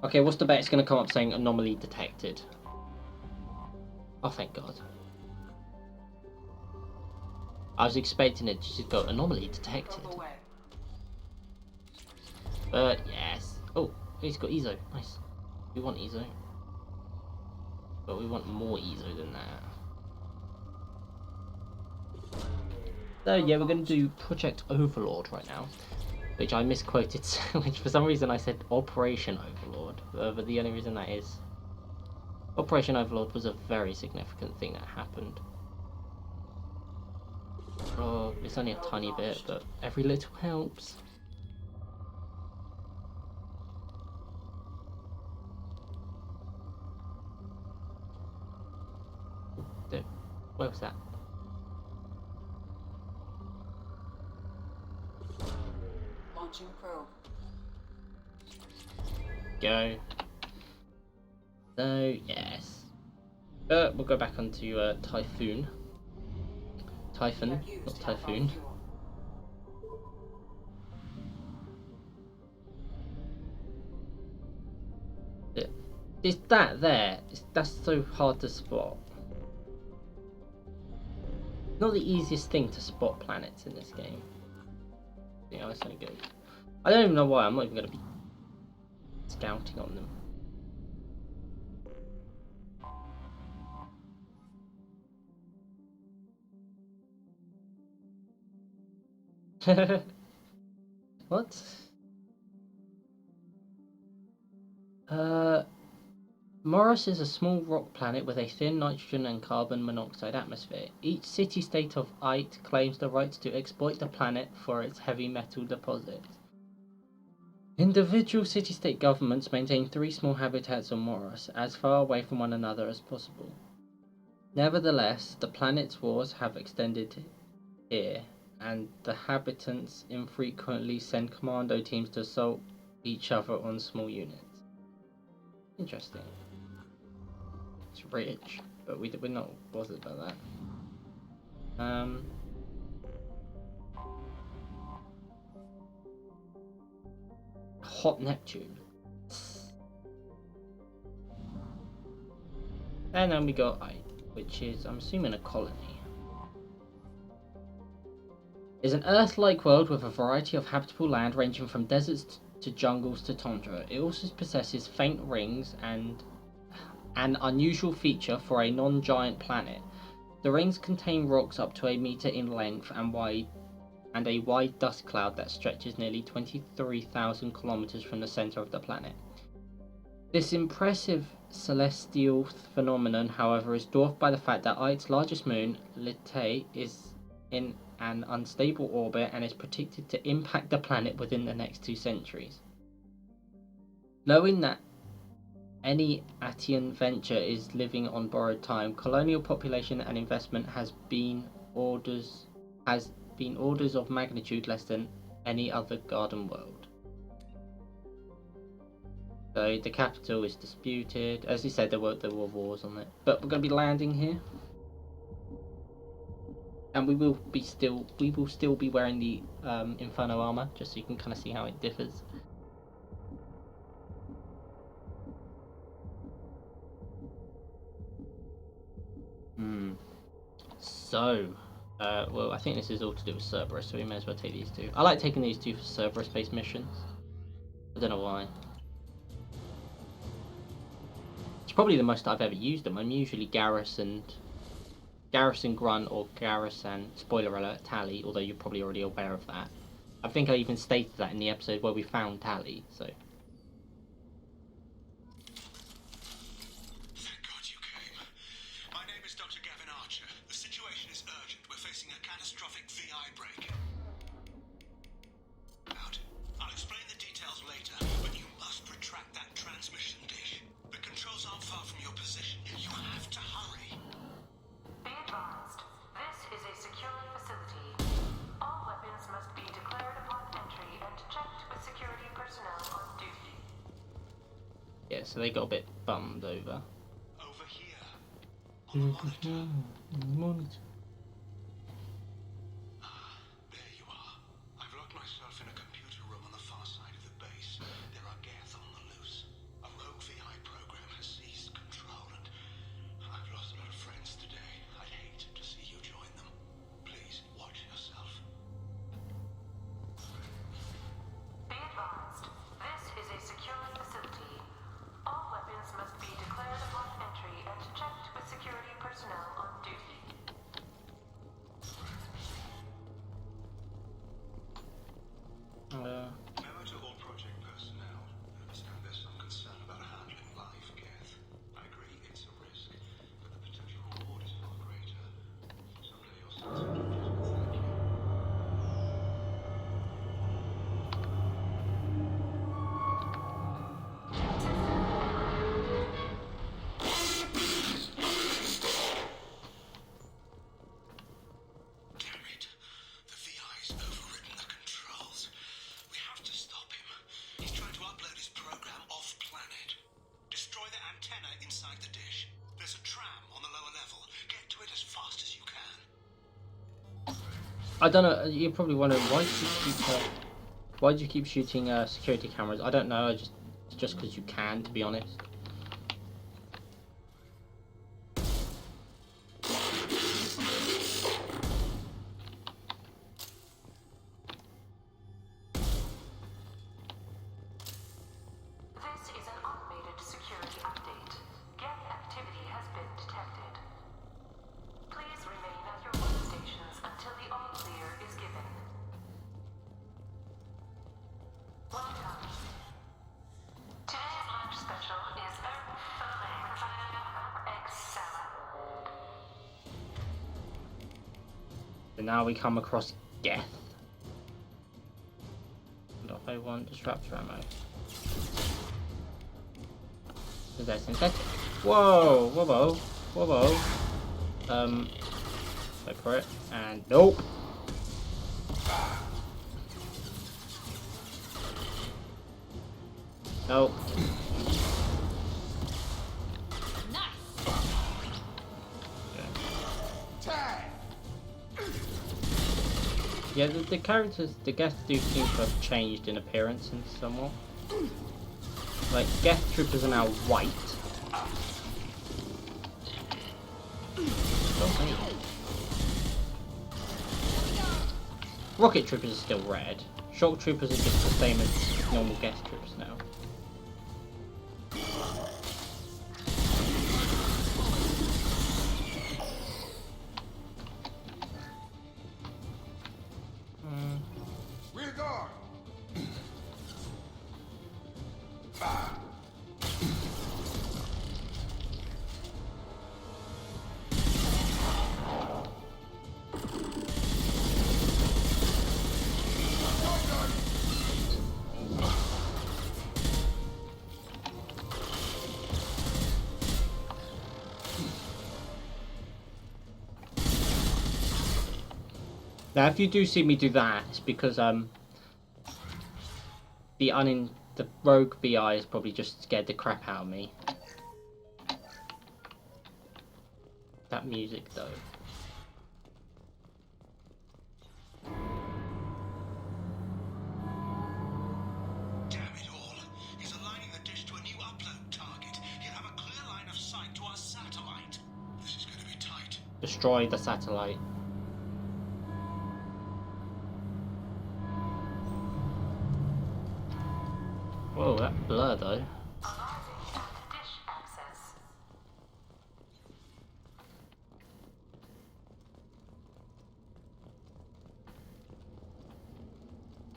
Okay, what's the bet? It's going to come up saying anomaly detected. Oh, thank God. I was expecting it to just go anomaly detected. But yes. Oh, he's got Ezo. Nice. We want Ezo. But we want more Ezo than that. So yeah, we're going to do Project Overlord right now. Which I misquoted, which for some reason I said Operation Overlord. But the only reason that is... Operation Overlord was a very significant thing that happened. Oh, it's only a tiny bit, but every little helps. Where was that? Launching probe. Go. So, yes. We'll go back onto Typhoon. Typhon, not Typhoon. Is that there? That's so hard to spot. Not the easiest thing to spot planets in this game. Yeah, that's only good. I don't even know why. I'm not even going to be scouting on them. What? Morris is a small rock planet with a thin nitrogen and carbon monoxide atmosphere. Each city-state of Ite claims the right to exploit the planet for its heavy metal deposits. Individual city-state governments maintain 3 small habitats on Morris, as far away from one another as possible. Nevertheless, the planet's wars have extended here, and the inhabitants infrequently send commando teams to assault each other on small units. Interesting. It's rich, but we're not bothered by that. Hot Neptune. And then we got Ite, which is, I'm assuming, a colony. It's an Earth-like world with a variety of habitable land ranging from deserts to jungles to tundra. It also possesses faint rings and an unusual feature for a non-giant planet. The rings contain rocks up to a meter in length and a wide dust cloud that stretches nearly 23,000 kilometers from the center of the planet. This impressive celestial phenomenon, however, is dwarfed by the fact that Ite's largest moon, Litae, is in an unstable orbit and is predicted to impact the planet within the next 2 centuries. Knowing that any Atian venture is living on borrowed time, colonial population and investment has been orders of magnitude less than any other garden world. So the capital is disputed. As you said, there were wars on it, but we're going to be landing here, and we will still be wearing the Inferno armor, just so you can kind of see how it differs. So, well, I think this is all to do with Cerberus, so we may as well take these 2. I like taking these 2 for Cerberus-based missions. I don't know why. It's probably the most I've ever used them. I'm usually Garrison Grunt or Garrison, spoiler alert, Tally, although you're probably already aware of that. I think I even stated that in the episode where we found Tally, so... Thank God you came. My name is Dr. Gavin Archer. The situation is urgent. We're facing a catastrophic VI break. I'll explain the details later, but you must retract that transmission dish. The controls aren't far from your position. You have to hurry. Be advised, this is a secure facility. All weapons must be declared upon entry and checked with security personnel on duty. Yeah, so they got a bit bummed over. Over here. On the monitor. There you are. I've locked myself in a computer room on the far side of the base. There are Geth on the loose. A I don't know. You're probably wondering why do you keep shooting security cameras? I don't know. It's just because you can, to be honest. This is an automated security update. Geth activity has been detected. Please remain at your workstations until the all clear is given. Welcome. Today's lunch special is Earth Filet Excel. So now we come across Geth. And off I want disruptor ammo. So they're synthetic. Whoa! Whoa! Whoa! Go for it. And nope! Nope. Yeah, the characters, the Geth do seem to have changed in appearance and somewhat. Like, Geth troopers are now white. Oh, Rocket troopers are still red. Shock troopers are just the same as normal Geth troopers now. Rear guard. Now, if you do see me do that, it's because the rogue BI has probably just scared the crap out of me. That music, though. Damn it all. He's aligning the dish to a new upload target. He'll have a clear line of sight to our satellite. This is going to be tight. Destroy the satellite. Whoa, that blur, though. Arriving at dish access.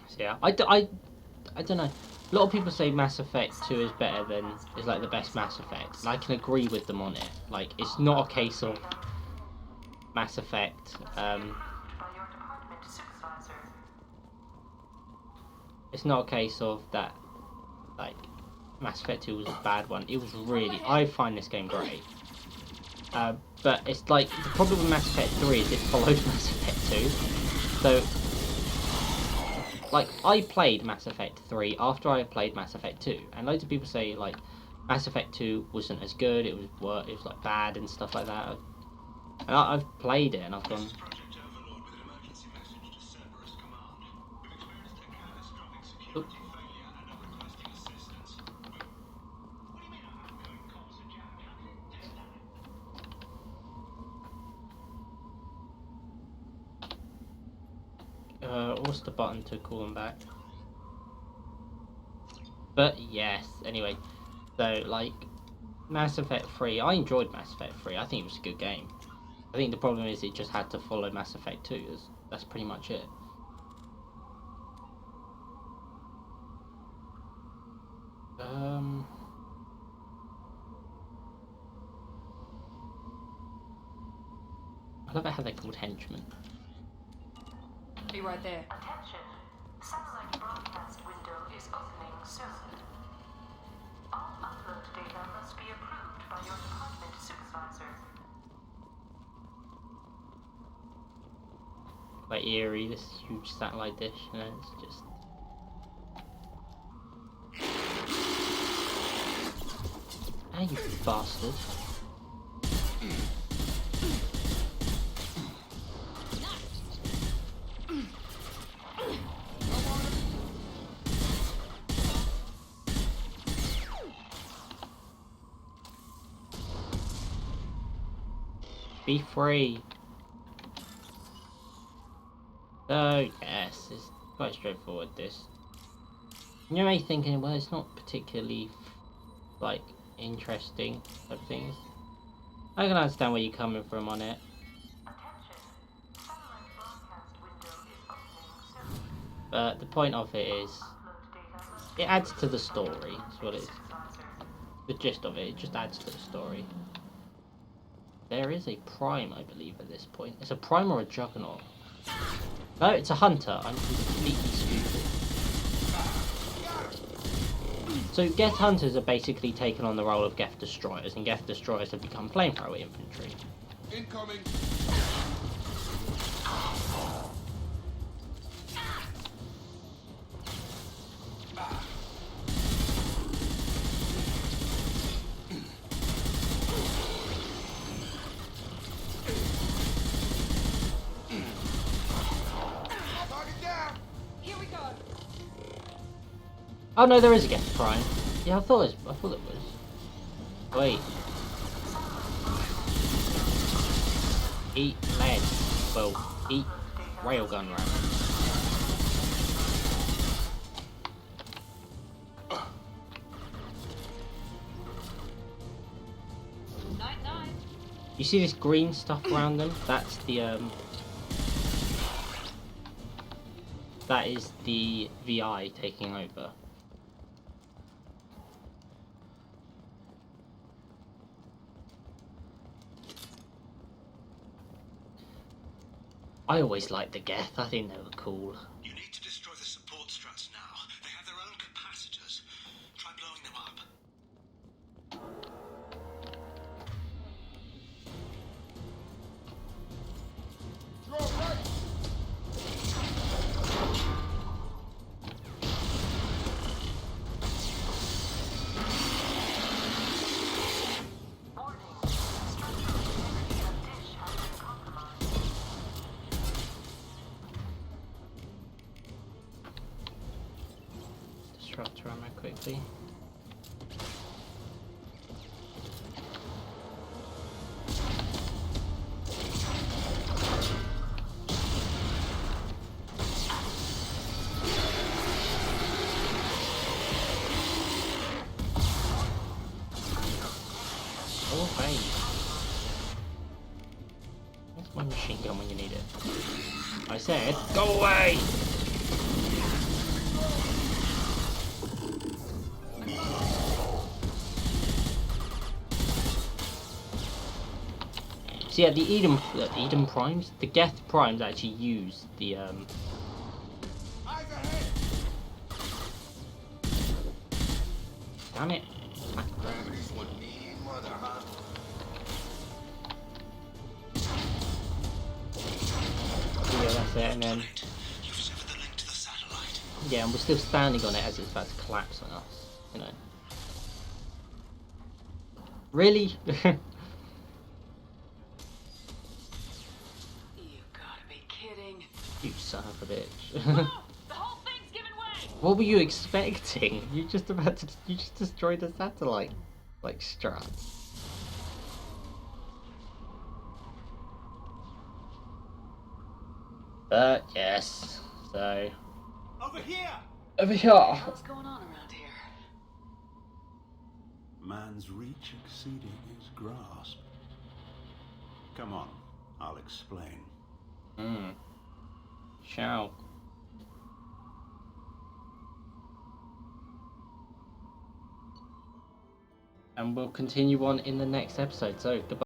So, yeah, I don't know. A lot of people say Mass Effect 2 is better than, is like the best Mass Effect. And I can agree with them on it. Like, it's not a case of Mass Effect, By your department supervisor. it's not a case of that, like, Mass Effect 2 was a bad one. It was really, I find this game great. But it's like, the problem with Mass Effect 3 is it follows Mass Effect 2. So, like, I played Mass Effect 3 after I played Mass Effect 2. And loads of people say, like, Mass Effect 2 wasn't as good, it was like bad and stuff like that. And I've played it and I've gone, Project Overlord with an emergency message to Cerberus Command. We've experienced a catastrophic security failure and are requesting assistance. What do you mean I'm going to cause a jam, Captain? This time. what's the button to call them back? But yes, anyway, so like Mass Effect 3, I enjoyed Mass Effect 3. I think it was a good game. I think the problem is it just had to follow Mass Effect 2. That's pretty much it. I love how they're called henchmen. Be right there. Attention. Satellite broadcast window is opening soon. All upload data must be approved by your department supervisor. Like Eerie, this huge satellite dish, you know, it's just... Hey, you bastard. Be free. So, yes, it's quite straightforward, this. You may be thinking, well, it's not particularly, like, interesting type things. I can understand where you're coming from on it. Attention. Satellite broadcast window is opening soon. But the point of it is, Upload data must it adds to the story, is what it is. synthesizer. The gist of it just adds to the story. There is a prime, I believe, at this point. It's a prime or a juggernaut? No, it's a hunter. I'm completely stupid. So Geth hunters are basically taken on the role of Geth destroyers, and Geth destroyers have become flamethrower infantry. Incoming. Target down. Here we go. Oh no, there is a Geth prime. Yeah, I thought it was. Wait. Eat lead. Well, eat railgun rounds. Night night. You see this green stuff around them? That's the that is the VI taking over. I always liked the Geth. I think they were cool. You need to destroy the support struts now. They have their own capacitors. Try blowing them up. Throw right. Warning. Structural integrity of dish has been compromised. Disruptor ammo quickly. Oh, hey. Where's my machine gun when you need it? I said, go away! So yeah, the Eden primes, the Geth primes actually use the Eyes ahead. damn it. Gravity's one mean mother, huh? Yeah, that's it, and then You've severed the link to the satellite. yeah, and we're still standing on it as it's about to collapse on us. You know. Really? You gotta be kidding. You son of a bitch. Oh, the whole thing's giving way. What were you expecting? You just destroyed the satellite, like strut. Yes. So Over here. over here. What's going on around here? Man's reach exceeding his grasp. Come on, I'll explain. Shall. And we'll continue on in the next episode. So goodbye.